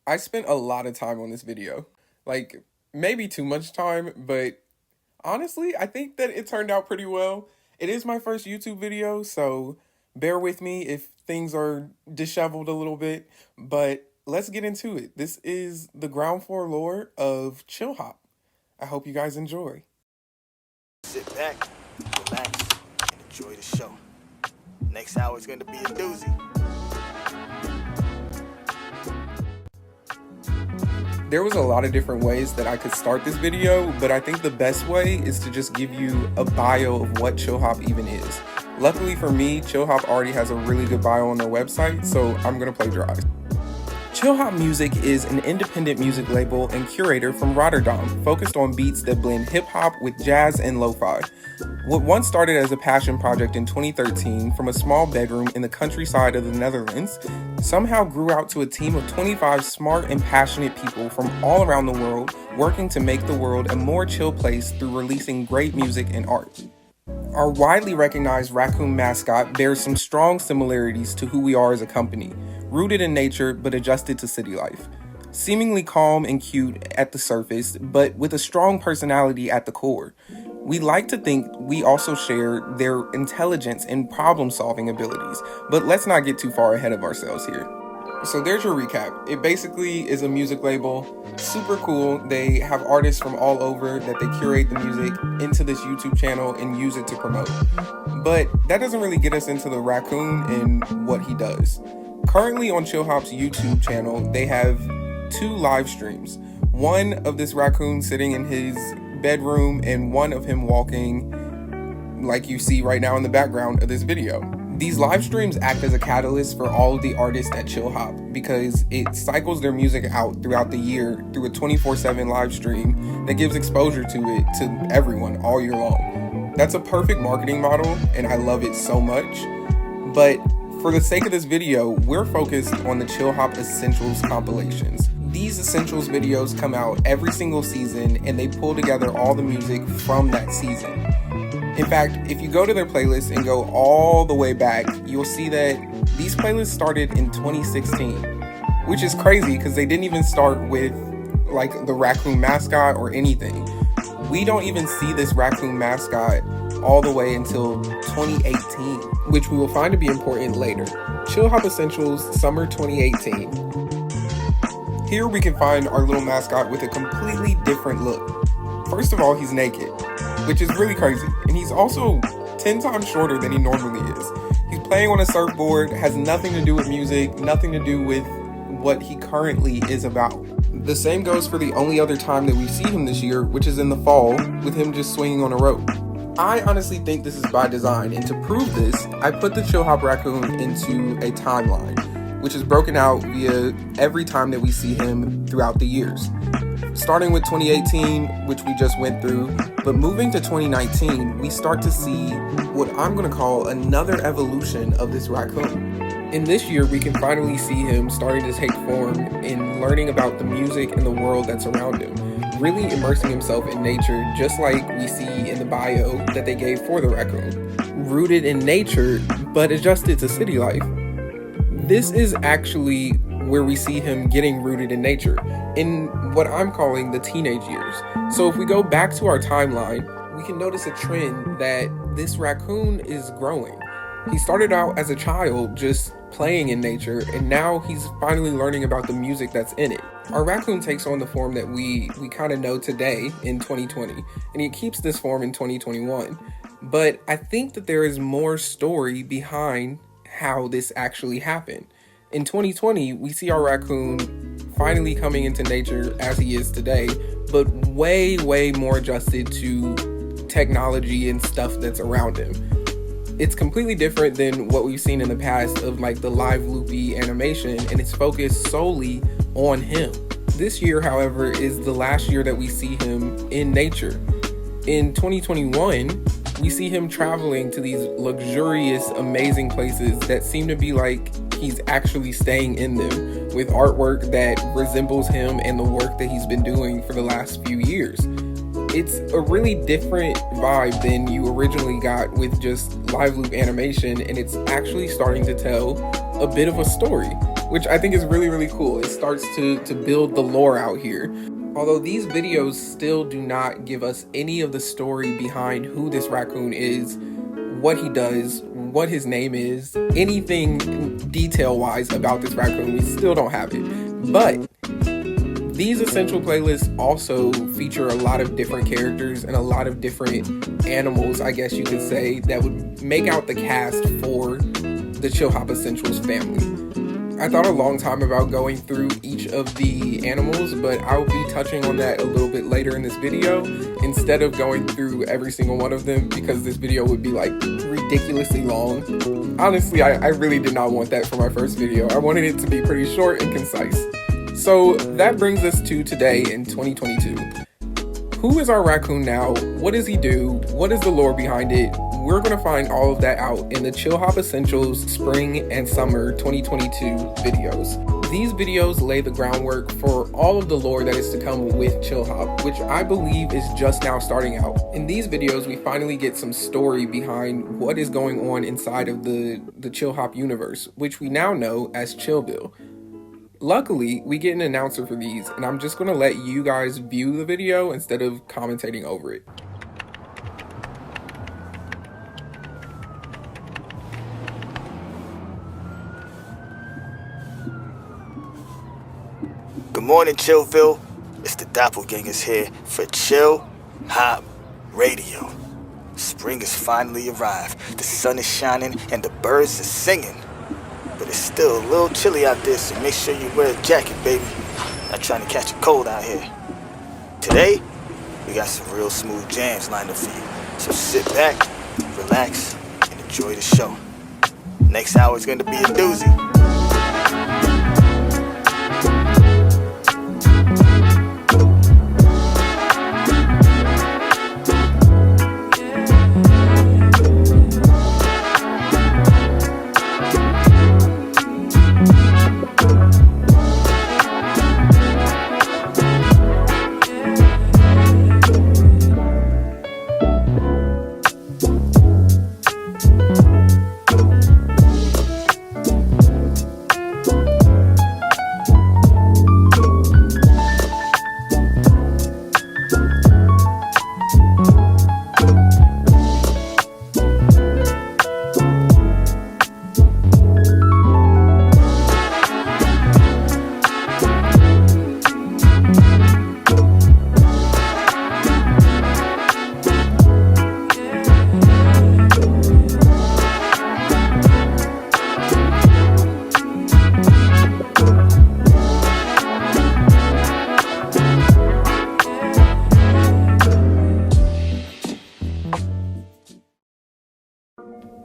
I spent a lot of time on this video. Like, maybe too much time, but honestly, I think that it turned out pretty well. It is my first YouTube video, so bear with me if things are disheveled a little bit, but let's get into it. This is the ground floor lore of Chillhop. I hope you guys enjoy. Sit back, relax, and enjoy the show. Next hour is going to be a doozy. There was a lot of different ways that I could start this video, but I think the best way is to just give you a bio of what Chillhop even is. Luckily for me, Chillhop already has a really good bio on their website, so I'm gonna plagiarize. Chillhop Music is an independent music label and curator from Rotterdam, focused on beats that blend hip-hop with jazz and lo-fi. What once started as a passion project in 2013 from a small bedroom in the countryside of the Netherlands somehow grew out to a team of 25 smart and passionate people from all around the world working to make the world a more chill place through releasing great music and art. Our widely recognized raccoon mascot bears some strong similarities to who we are as a company, rooted in nature but adjusted to city life. Seemingly calm and cute at the surface, but with a strong personality at the core. We like to think we also share their intelligence and problem-solving abilities, but let's not get too far ahead of ourselves here. So there's your recap. It basically is a music label, super cool. They have artists from all over that they curate the music into this YouTube channel and use it to promote. But that doesn't really get us into the raccoon and what he does. Currently on Chillhop's YouTube channel, they have 2 live streams. One of this raccoon sitting in his bedroom and one of him walking like you see right now in the background of this video. These live streams act as a catalyst for all of the artists at Chillhop because it cycles their music out throughout the year through a 24/7 live stream that gives exposure to it to everyone all year long. That's a perfect marketing model and I love it so much. But for the sake of this video, we're focused on the Chillhop Essentials compilations. These Essentials videos come out every single season and they pull together all the music from that season. In fact, if you go to their playlist and go all the way back, you'll see that these playlists started in 2016, which is crazy because they didn't even start with like the raccoon mascot or anything. We don't even see this raccoon mascot all the way until 2018, which we will find to be important later. Chillhop Essentials Summer 2018. Here we can find our little mascot with a completely different look. First of all, he's naked, which is really crazy. And he's also 10 times shorter than he normally is. He's playing on a surfboard, has nothing to do with music, nothing to do with what he currently is about. The same goes for the only other time that we see him this year, which is in the fall, with him just swinging on a rope. I honestly think this is by design, and to prove this, I put the Chillhop raccoon into a timeline, which is broken out via every time that we see him throughout the years. Starting with 2018, which we just went through, but moving to 2019, we start to see what I'm going to call another evolution of this raccoon. In this year, we can finally see him starting to take form in learning about the music and the world that's around him, really immersing himself in nature, just like we see in the bio that they gave for the raccoon. Rooted in nature, but adjusted to city life. This is actually where we see him getting rooted in nature, in what I'm calling the teenage years. So if we go back to our timeline, we can notice a trend that this raccoon is growing. He started out as a child just playing in nature, and now he's finally learning about the music that's in it. Our raccoon takes on the form that we kind of know today in 2020, and he keeps this form in 2021. But I think that there is more story behind how this actually happened. In 2020, we see our raccoon finally coming into nature as he is today, but way more adjusted to technology and stuff that's around him. It's completely different than what we've seen in the past of like the live loopy animation, and it's focused solely on him. This year, however, is the last year that we see him in nature. In 2021, we see him traveling to these luxurious, amazing places that seem to be like he's actually staying in them, with artwork that resembles him and the work that he's been doing for the last few years. It's a really different vibe than you originally got with just live loop animation, and it's actually starting to tell a bit of a story. which I think is really, really cool. It starts to build the lore out here. Although these videos still do not give us any of the story behind who this raccoon is, what he does, what his name is, anything detail-wise about this raccoon, we still don't have it. But these essential playlists also feature a lot of different characters and a lot of different animals, I guess you could say, that would make out the cast for the Chillhop Essentials family. I thought a long time about going through each of the animals, but I'll be touching on that a little bit later in this video instead of going through every single one of them, because this video would be like ridiculously long. Honestly, I really did not want that for my first video. I wanted it to be pretty short and concise. So that brings us to today in 2022. Who is our raccoon now? What does he do? What is the lore behind it? We're going to find all of that out in the Chillhop Essentials Spring and Summer 2022 videos. These videos lay the groundwork for all of the lore that is to come with Chillhop, which I believe is just now starting out. In these videos, we finally get some story behind what is going on inside of the Chillhop universe, which we now know as Chillville. Luckily, we get an announcer for these, and I'm just going to let you guys view the video instead of commentating over it. Good morning, Chillville. It's the Doppelgangers here for Chillhop Radio. Spring has finally arrived. The sun is shining and the birds are singing. But it's still a little chilly out there, so make sure you wear a jacket, baby. Not trying to catch a cold out here. Today, we got some real smooth jams lined up for you. So sit back, relax, and enjoy the show. Next hour is going to be a doozy.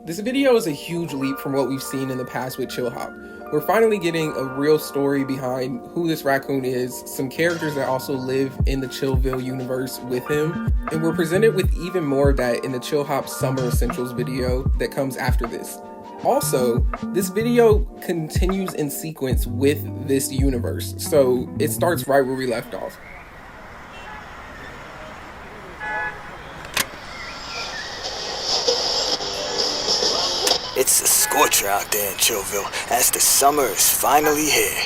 This video is a huge leap from what we've seen in the past with Chillhop. We're finally getting a real story behind who this raccoon is, some characters that also live in the Chillville universe with him, and we're presented with even more of that in the Chillhop Summer Essentials video that comes after this. Also, this video continues in sequence with this universe, so it starts right where we left off. It's a scorcher out there in Chillville as the summer is finally here.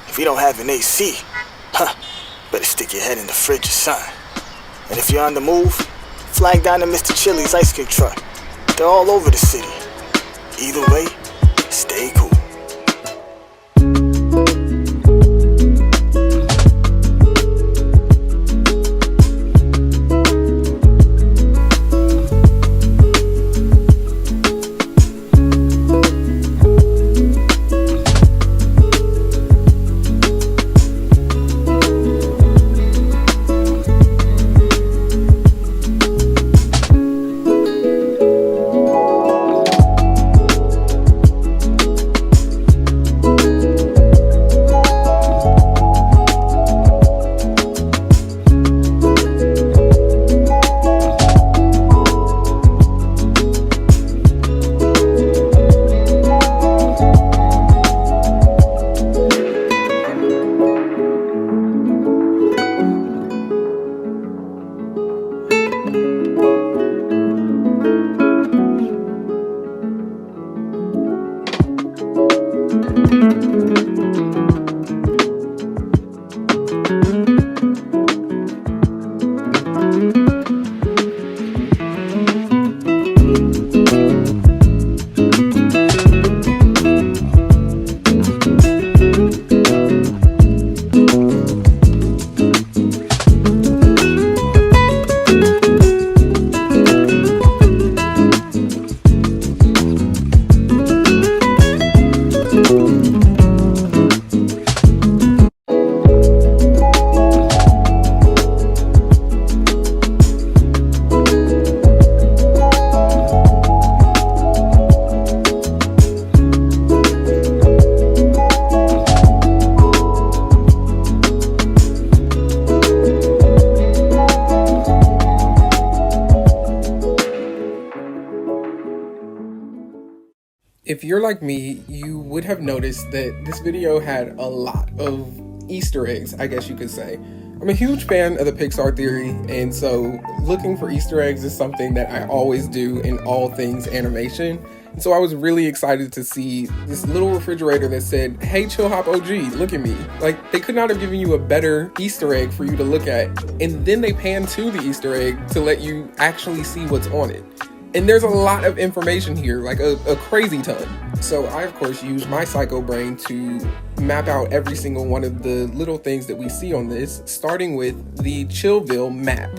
If you don't have an AC, better stick your head in the fridge or something. And if you're on the move, flag down to Mr. Chili's ice cream truck. They're all over the city. Either way, stay cool. If you're like me, you would have noticed that this video had a lot of Easter eggs, I guess you could say. I'm a huge fan of the Pixar theory, and so looking for Easter eggs is something that I always do in all things animation. And so I was really excited to see this little refrigerator that said, "Hey Chillhop OG, look at me." Like, they could not have given you a better Easter egg for you to look at. And then they pan to the Easter egg to let you actually see what's on it. And there's a lot of information here, like a crazy ton. So I, of course, use my psycho brain to map out every single one of the little things that we see on this, starting with the Chillville map.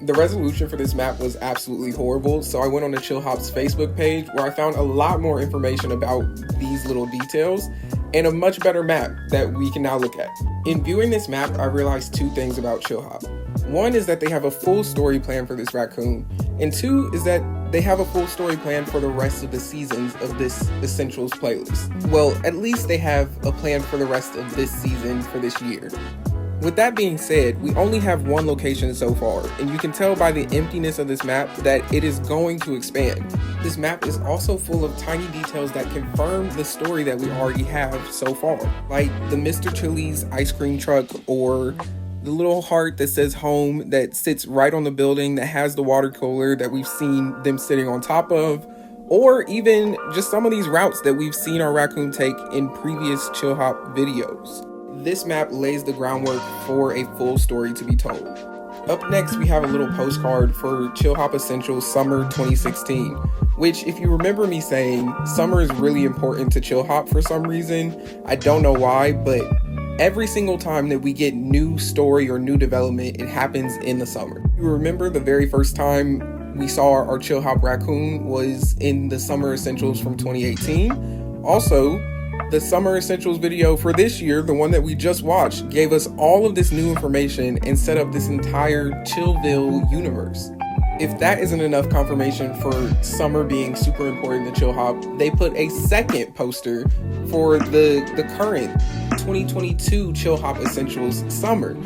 The resolution for this map was absolutely horrible, so I went on to Chillhop's Facebook page where I found a lot more information about these little details and a much better map that we can now look at. In viewing this map, I realized two things about Chillhop. One is that they have a full story plan for this raccoon, and two is that they have a full story plan for the rest of the seasons of this Essentials playlist. Well, at least they have a plan for the rest of this season for this year. With that being said, we only have one location so far, and you can tell by the emptiness of this map that it is going to expand. This map is also full of tiny details that confirm the story that we already have so far, like the Mr. Chili's ice cream truck, or the little heart that says home that sits right on the building that has the water cooler that we've seen them sitting on top of, or even just some of these routes that we've seen our raccoon take in previous Chillhop videos. This map lays the groundwork for a full story to be told. Up next, we have a little postcard for Chillhop Essentials Summer 2016, which, if you remember me saying, summer is really important to Chillhop for some reason. I don't know why, but every single time that we get new story or new development, it happens in the summer. You remember the very first time we saw our Chillhop raccoon was in the Summer Essentials from 2018. Also, the Summer Essentials video for this year, the one that we just watched, gave us all of this new information and set up this entire Chillville universe. If that isn't enough confirmation for summer being super important to Chillhop, they put a second poster for the current 2022 Chillhop Essentials summer.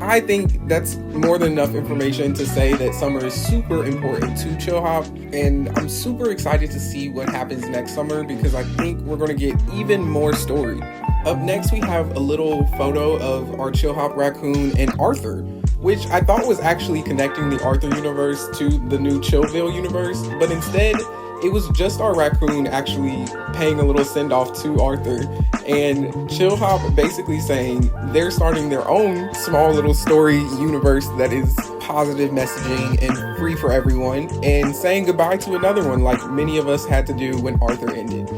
I think that's more than enough information to say that summer is super important to Chillhop, and I'm super excited to see what happens next summer because I think we're going to get even more story. Up next, we have a little photo of our Chillhop raccoon and Arthur, which I thought was actually connecting the Arthur universe to the new Chillville universe, but instead, it was just our raccoon actually paying a little send-off to Arthur, and Chillhop basically saying they're starting their own small little story universe that is positive messaging and free for everyone, and saying goodbye to another one like many of us had to do when Arthur ended.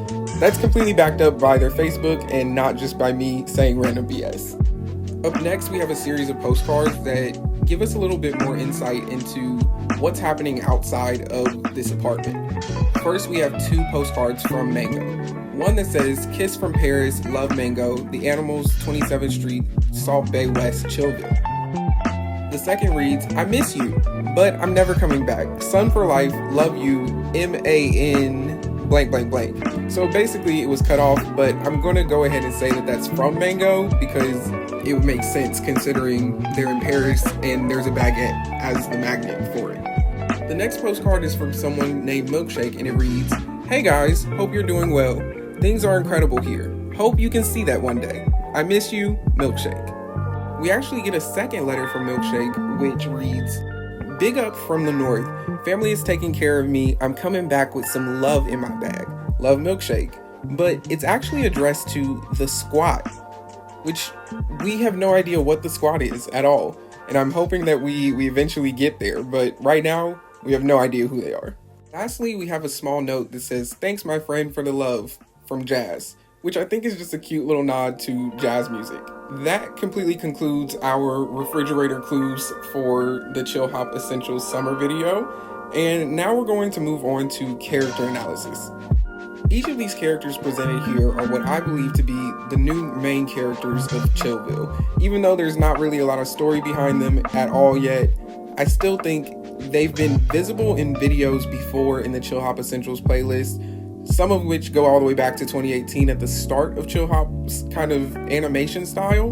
That's completely backed up by their Facebook and not just by me saying random BS. Up next, we have a series of postcards that give us a little bit more insight into what's happening outside of this apartment. First, we have two postcards from Mango. One that says, "Kiss from Paris, love Mango, the animals, 27th Street, Salt Bay West, Chillville." The second reads, "I miss you, but I'm never coming back. Sun for life, love you, MAN blank blank blank." So basically it was cut off, but I'm going to go ahead and say that that's from Mango because it would make sense considering they're in Paris and there's a baguette as the magnet for it. The next postcard is from someone named Milkshake, and it reads, "Hey guys, hope you're doing well. Things are incredible here. Hope you can see that one day. I miss you, Milkshake." We actually get a second letter from Milkshake, which reads, "Big up from the north. Family is taking care of me. I'm coming back with some love in my bag. Love, Milkshake." But it's actually addressed to the squad, which we have no idea what the squad is at all. And I'm hoping that we eventually get there, but right now, we have no idea who they are. Lastly, we have a small note that says, "Thanks my friend for the love," from Jazz, which I think is just a cute little nod to jazz music. That completely concludes our refrigerator clues for the Chillhop Essentials summer video, and now we're going to move on to character analysis. Each of these characters presented here are what I believe to be the new main characters of Chillville. Even though there's not really a lot of story behind them at all yet, I still think they've been visible in videos before in the Chillhop Essentials playlist, some of which go all the way back to 2018 at the start of Chillhop's kind of animation style.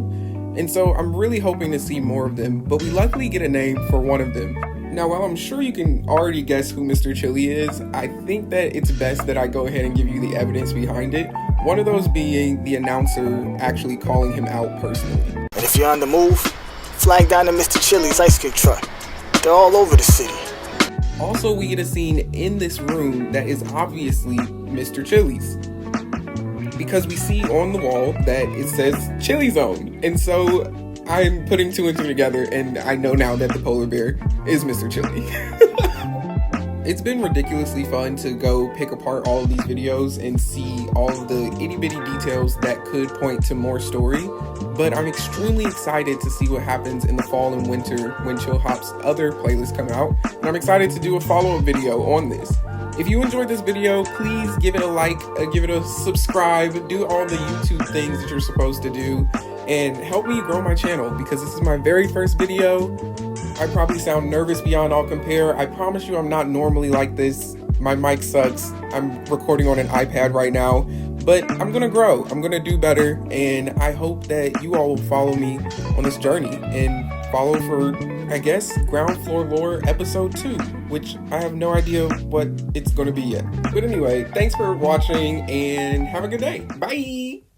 And so I'm really hoping to see more of them, but we luckily get a name for one of them. Now, while I'm sure you can already guess who Mr. Chili is, I think that it's best that I go ahead and give you the evidence behind it. One of those being the announcer actually calling him out personally. And if you're on the move, flag down to Mr. Chili's ice cream truck. They're all over the city. Also, we get a scene in this room that is obviously Mr. Chili's, because we see on the wall that it says Chili Zone. And so I'm putting two and two together, and I know now that the polar bear is Mr. Chili. It's been ridiculously fun to go pick apart all of these videos and see all of the itty-bitty details that could point to more story, but I'm extremely excited to see what happens in the fall and winter when Chillhop's other playlists come out, and I'm excited to do a follow-up video on this. If you enjoyed this video, please give it a like, give it a subscribe, do all the YouTube things that you're supposed to do, and help me grow my channel, because this is my very first video. I probably sound nervous beyond all compare. I promise you I'm not normally like this. My mic sucks. I'm recording on an iPad right now, but I'm gonna grow. I'm gonna do better, and I hope that you all will follow me on this journey and follow for, I guess, Ground Floor Lore episode 2, which I have no idea what it's gonna be yet. But anyway, thanks for watching and have a good day. Bye!